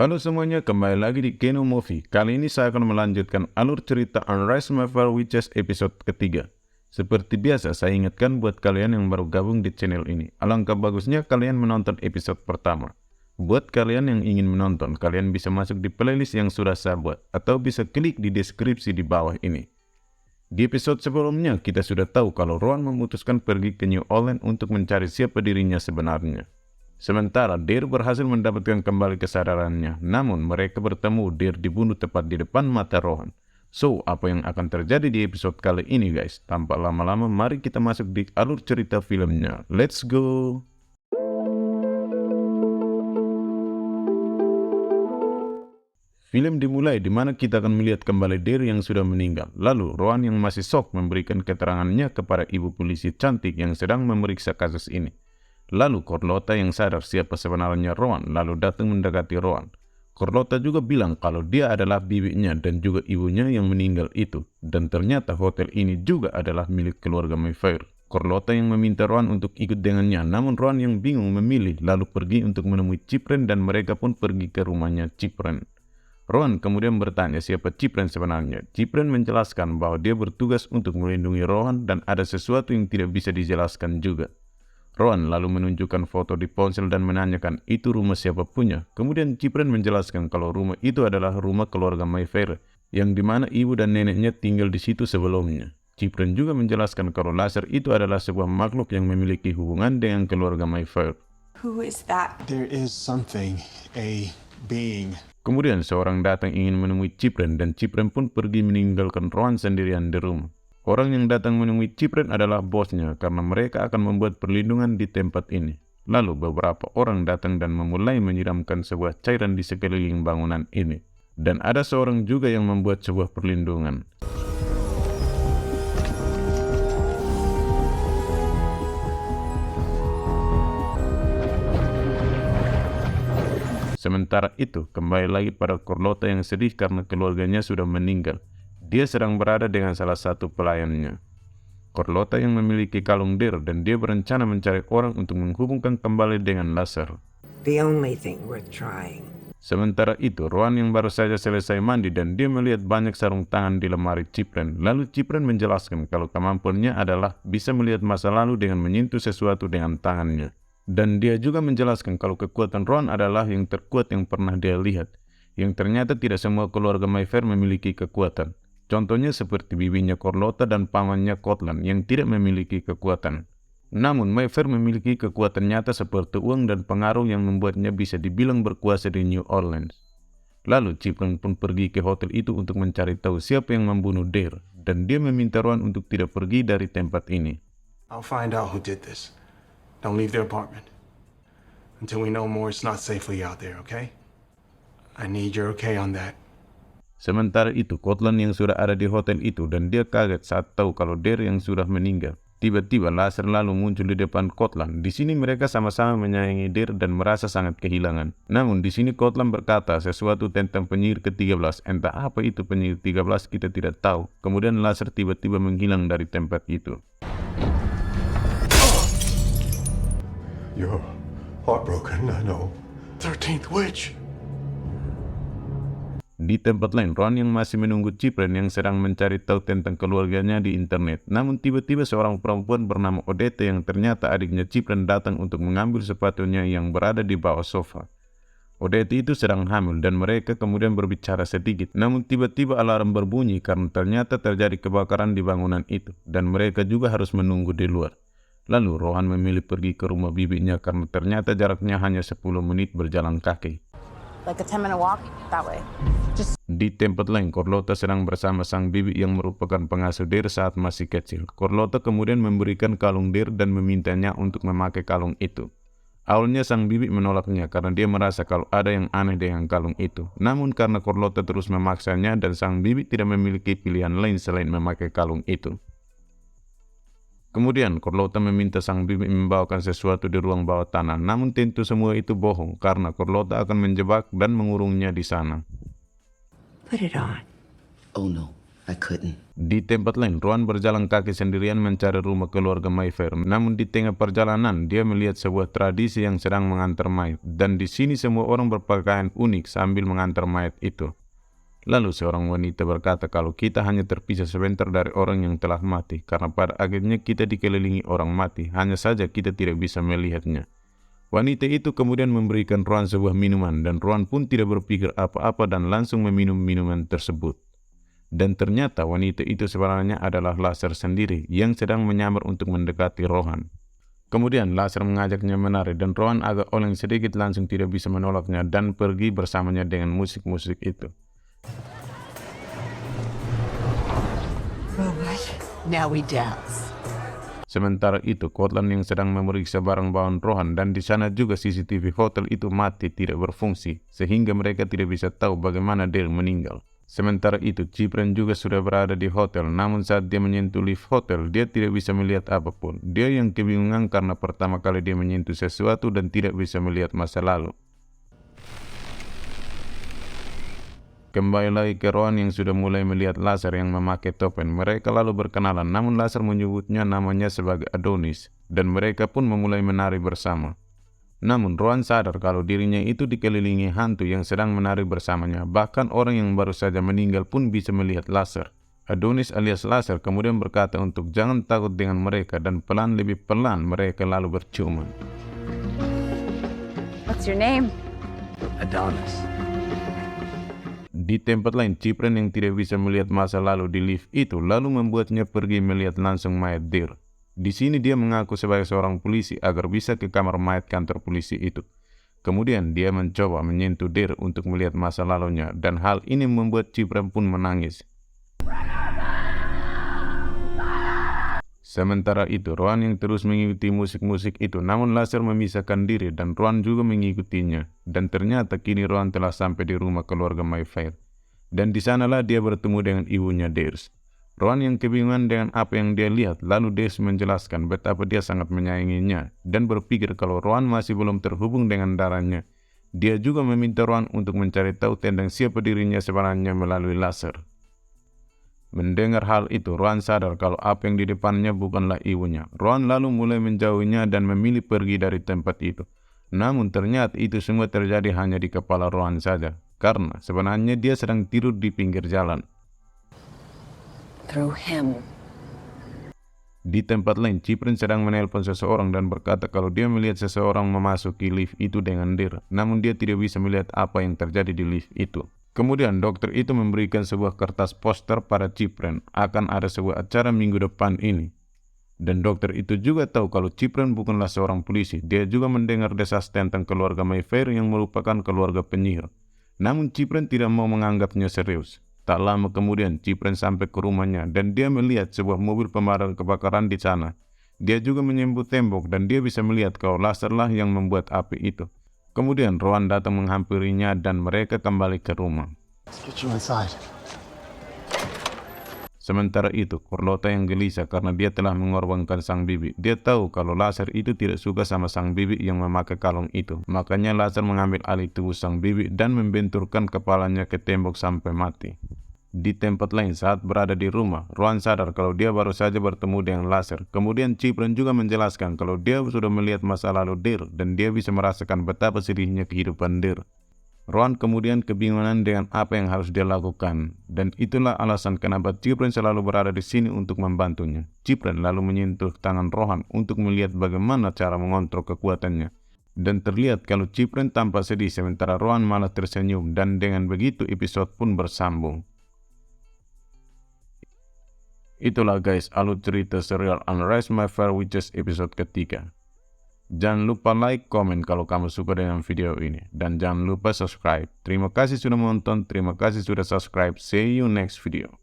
Halo semuanya, kembali lagi di Keno Movie. Kali ini saya akan melanjutkan alur cerita Unrise Mayfair Witches episode ketiga. Seperti biasa, saya ingatkan buat kalian yang baru gabung di channel ini, alangkah bagusnya kalian menonton episode pertama. Buat kalian yang ingin menonton, kalian bisa masuk di playlist yang sudah saya buat, atau bisa klik di deskripsi di bawah ini. Di episode sebelumnya, kita sudah tahu kalau Rowan memutuskan pergi ke New Orleans untuk mencari siapa dirinya sebenarnya. Sementara Dear berhasil mendapatkan kembali kesadarannya, namun mereka bertemu Dear dibunuh tepat di depan mata Rowan. So, apa yang akan terjadi di episode kali ini guys? Tanpa lama-lama, mari kita masuk di alur cerita filmnya. Let's go! Film dimulai di mana kita akan melihat kembali Dear yang sudah meninggal. Lalu, Rowan yang masih shock memberikan keterangannya kepada ibu polisi cantik yang sedang memeriksa kasus ini. Lalu Carlotta yang sadar siapa sebenarnya Rowan lalu datang mendekati Rowan. Carlotta juga bilang kalau dia adalah bibinya dan juga ibunya yang meninggal itu. Dan ternyata hotel ini juga adalah milik keluarga Mayfair. Carlotta yang meminta Rowan untuk ikut dengannya, namun Rowan yang bingung memilih lalu pergi untuk menemui Cipren dan mereka pun pergi ke rumahnya Cipren. Rowan kemudian bertanya siapa Cipren sebenarnya. Cipren menjelaskan bahwa dia bertugas untuk melindungi Rowan dan ada sesuatu yang tidak bisa dijelaskan juga. Rowan lalu menunjukkan foto di ponsel dan menanyakan itu rumah siapa punya. Kemudian Cipren menjelaskan kalau rumah itu adalah rumah keluarga Mayfair, yang dimana ibu dan neneknya tinggal di situ sebelumnya. Cipren juga menjelaskan kalau Lasher itu adalah sebuah makhluk yang memiliki hubungan dengan keluarga Mayfair. Who is that? There is something, a being. Kemudian seorang datang ingin menemui Cipren dan Cipren pun pergi meninggalkan Rowan sendirian di rumah. Orang yang datang menemui Cipren adalah bosnya karena mereka akan membuat perlindungan di tempat ini. Lalu beberapa orang datang dan memulai menyiramkan sebuah cairan di sekeliling bangunan ini. Dan ada seorang juga yang membuat sebuah perlindungan. Sementara itu, kembali lagi pada Carlotta yang sedih karena keluarganya sudah meninggal. Dia sedang berada dengan salah satu pelayannya. Carlotta yang memiliki kalung Dear dan dia berencana mencari orang untuk menghubungkan kembali dengan Lasher. The only thing worth trying. Sementara itu, Rowan yang baru saja selesai mandi dan dia melihat banyak sarung tangan di lemari Cipren. Lalu Cipren menjelaskan kalau kemampuannya adalah bisa melihat masa lalu dengan menyentuh sesuatu dengan tangannya. Dan dia juga menjelaskan kalau kekuatan Rowan adalah yang terkuat yang pernah dia lihat. Yang ternyata tidak semua keluarga Mayfair memiliki kekuatan. Contohnya seperti bibinya Carlotta dan pamannya Cortland yang tidak memiliki kekuatan. Namun Mayfair memiliki kekuatan nyata seperti uang dan pengaruh yang membuatnya bisa dibilang berkuasa di New Orleans. Lalu Cipren pun pergi ke hotel itu untuk mencari tahu siapa yang membunuh Dear. Dan dia meminta Rowan untuk tidak pergi dari tempat ini. I'll find out who did this. Don't leave their apartment. Until we know more, it's not safely out there, okay? I need your okay on that. Sementara itu, Cortland yang sudah ada di hotel itu dan dia kaget saat tahu kalau Dear yang sudah meninggal. Tiba-tiba Lasher lalu muncul di depan Cortland. Di sini mereka sama-sama menyayangi Dear dan merasa sangat kehilangan. Namun di sini Cortland berkata sesuatu tentang penyihir ke-13. Entah apa itu penyihir 13 kita tidak tahu. Kemudian Lasher tiba-tiba menghilang dari tempat itu. You're heartbroken, I know. 13th witch. Di tempat lain, Rowan yang masih menunggu Cipren yang sedang mencari tahu tentang keluarganya di internet. Namun tiba-tiba seorang perempuan bernama Odette yang ternyata adiknya Cipren datang untuk mengambil sepatunya yang berada di bawah sofa. Odette itu sedang hamil dan mereka kemudian berbicara sedikit. Namun tiba-tiba alarm berbunyi karena ternyata terjadi kebakaran di bangunan itu. Dan mereka juga harus menunggu di luar. Lalu Rowan memilih pergi ke rumah bibinya karena ternyata jaraknya hanya 10 menit berjalan kaki. Like a 10-minute walk that way. Di tempat lain, Carlotta sedang bersama sang bibi yang merupakan pengasuh Dear saat masih kecil. Carlotta kemudian memberikan kalung Dear dan memintanya untuk memakai kalung itu. Awalnya sang bibi menolaknya karena dia merasa kalau ada yang aneh dengan kalung itu. Namun karena Carlotta terus memaksanya dan sang bibi tidak memiliki pilihan lain selain memakai kalung itu. Kemudian Carlotta meminta sang bibi membawakan sesuatu di ruang bawah tanah. Namun tentu semua itu bohong karena Carlotta akan menjebak dan mengurungnya di sana. Put it on. Oh no, I couldn't. Di tempat lain, Rowan berjalan kaki sendirian mencari rumah keluarga Mayfair. Namun di tengah perjalanan, dia melihat sebuah tradisi yang sedang mengantar mayat. Dan di sini semua orang berpakaian unik sambil mengantar mayat itu. Lalu seorang wanita berkata kalau kita hanya terpisah sebentar dari orang yang telah mati, karena pada akhirnya kita dikelilingi orang mati, hanya saja kita tidak bisa melihatnya. Wanita itu kemudian memberikan Rowan sebuah minuman, dan Rowan pun tidak berpikir apa-apa dan langsung meminum minuman tersebut. Dan ternyata wanita itu sebenarnya adalah Lasher sendiri yang sedang menyamar untuk mendekati Rowan. Kemudian Lasher mengajaknya menari, dan Rowan agak oleng sedikit langsung tidak bisa menolaknya dan pergi bersamanya dengan musik-musik itu. Alright, now we dance. Sementara itu, Cortland yang sedang memeriksa barang bawaan Rowan, dan di sana juga CCTV hotel itu mati tidak berfungsi, sehingga mereka tidak bisa tahu bagaimana Dale meninggal. Sementara itu, Cyprian juga sudah berada di hotel, namun saat dia menyentuh lift hotel, dia tidak bisa melihat apapun. Dia yang kebingungan karena pertama kali dia menyentuh sesuatu dan tidak bisa melihat masa lalu. Kembali lagi ke Rowan yang sudah mulai melihat Lasher yang memakai topeng. Mereka lalu berkenalan, namun Lasher menyebutnya namanya sebagai Adonis, dan mereka pun memulai menari bersama. Namun Rowan sadar kalau dirinya itu dikelilingi hantu yang sedang menari bersamanya. Bahkan orang yang baru saja meninggal pun bisa melihat Lasher. Adonis alias Lasher kemudian berkata untuk jangan takut dengan mereka, dan lebih pelan mereka lalu berciuman. What's your name? Adonis. Di tempat lain, Cyprian yang tidak bisa melihat masa lalu di lift itu lalu membuatnya pergi melihat langsung mayat Dale. Di sini dia mengaku sebagai seorang polisi agar bisa ke kamar mayat kantor polisi itu. Kemudian dia mencoba menyentuh Dale untuk melihat masa lalunya, dan hal ini membuat Cyprian pun menangis. Sementara itu, Rowan yang terus mengikuti musik-musik itu, namun Lasher memisahkan diri dan Rowan juga mengikutinya. Dan ternyata kini Rowan telah sampai di rumah keluarga Mayfair. Dan di sanalah dia bertemu dengan ibunya Ders. Rowan yang kebingungan dengan apa yang dia lihat, lalu Ders menjelaskan betapa dia sangat menyayanginya dan berpikir kalau Rowan masih belum terhubung dengan darahnya. Dia juga meminta Rowan untuk mencari tahu tentang siapa dirinya sebenarnya melalui Lasher. Mendengar hal itu, Rowan sadar kalau apa yang di depannya bukanlah ibunya. Rowan lalu mulai menjauhinya dan memilih pergi dari tempat itu. Namun ternyata itu semua terjadi hanya di kepala Rowan saja, karena sebenarnya dia sedang tidur di pinggir jalan. Through him. Di tempat lain, Cyprian sedang menelpon seseorang dan berkata kalau dia melihat seseorang memasuki lift itu dengan Dale, namun dia tidak bisa melihat apa yang terjadi di lift itu. Kemudian dokter itu memberikan sebuah kertas poster pada Cyprian akan ada sebuah acara minggu depan ini. Dan dokter itu juga tahu kalau Cyprian bukanlah seorang polisi. Dia juga mendengar desas tentang keluarga Mayfair yang merupakan keluarga penyihir. Namun Cyprian tidak mau menganggapnya serius. Tak lama kemudian Cyprian sampai ke rumahnya dan dia melihat sebuah mobil pemadam kebakaran di sana. Dia juga menyembur tembok dan dia bisa melihat kalau Lasher lah yang membuat api itu. Kemudian Rowan datang menghampirinya dan mereka kembali ke rumah. Let's get you inside. Sementara itu, Carlota yang gelisah karena dia telah mengorbankan sang bibi. Dia tahu kalau Lasher itu tidak suka sama sang bibi yang memakai kalung itu. Makanya Lasher mengambil alih tubuh sang bibi dan membenturkan kepalanya ke tembok sampai mati. Di tempat lain saat berada di rumah, Rowan sadar kalau dia baru saja bertemu dengan Lasher. Kemudian Cyprian juga menjelaskan kalau dia sudah melihat masa lalu Dale dan dia bisa merasakan betapa sedihnya kehidupan Dale. Rowan kemudian kebingungan dengan apa yang harus dia lakukan, dan itulah alasan kenapa Cyprian selalu berada di sini untuk membantunya. Cyprian lalu menyentuh tangan Rowan untuk melihat bagaimana cara mengontrol kekuatannya. Dan terlihat kalau Cyprian tampak sedih sementara Rowan malah tersenyum, dan dengan begitu episode pun bersambung. Itulah guys, alur cerita serial Unrise Mayfair Witches episode ketiga. Jangan lupa like, komen kalau kamu suka dengan video ini. Dan jangan lupa subscribe. Terima kasih sudah menonton, terima kasih sudah subscribe. See you next video.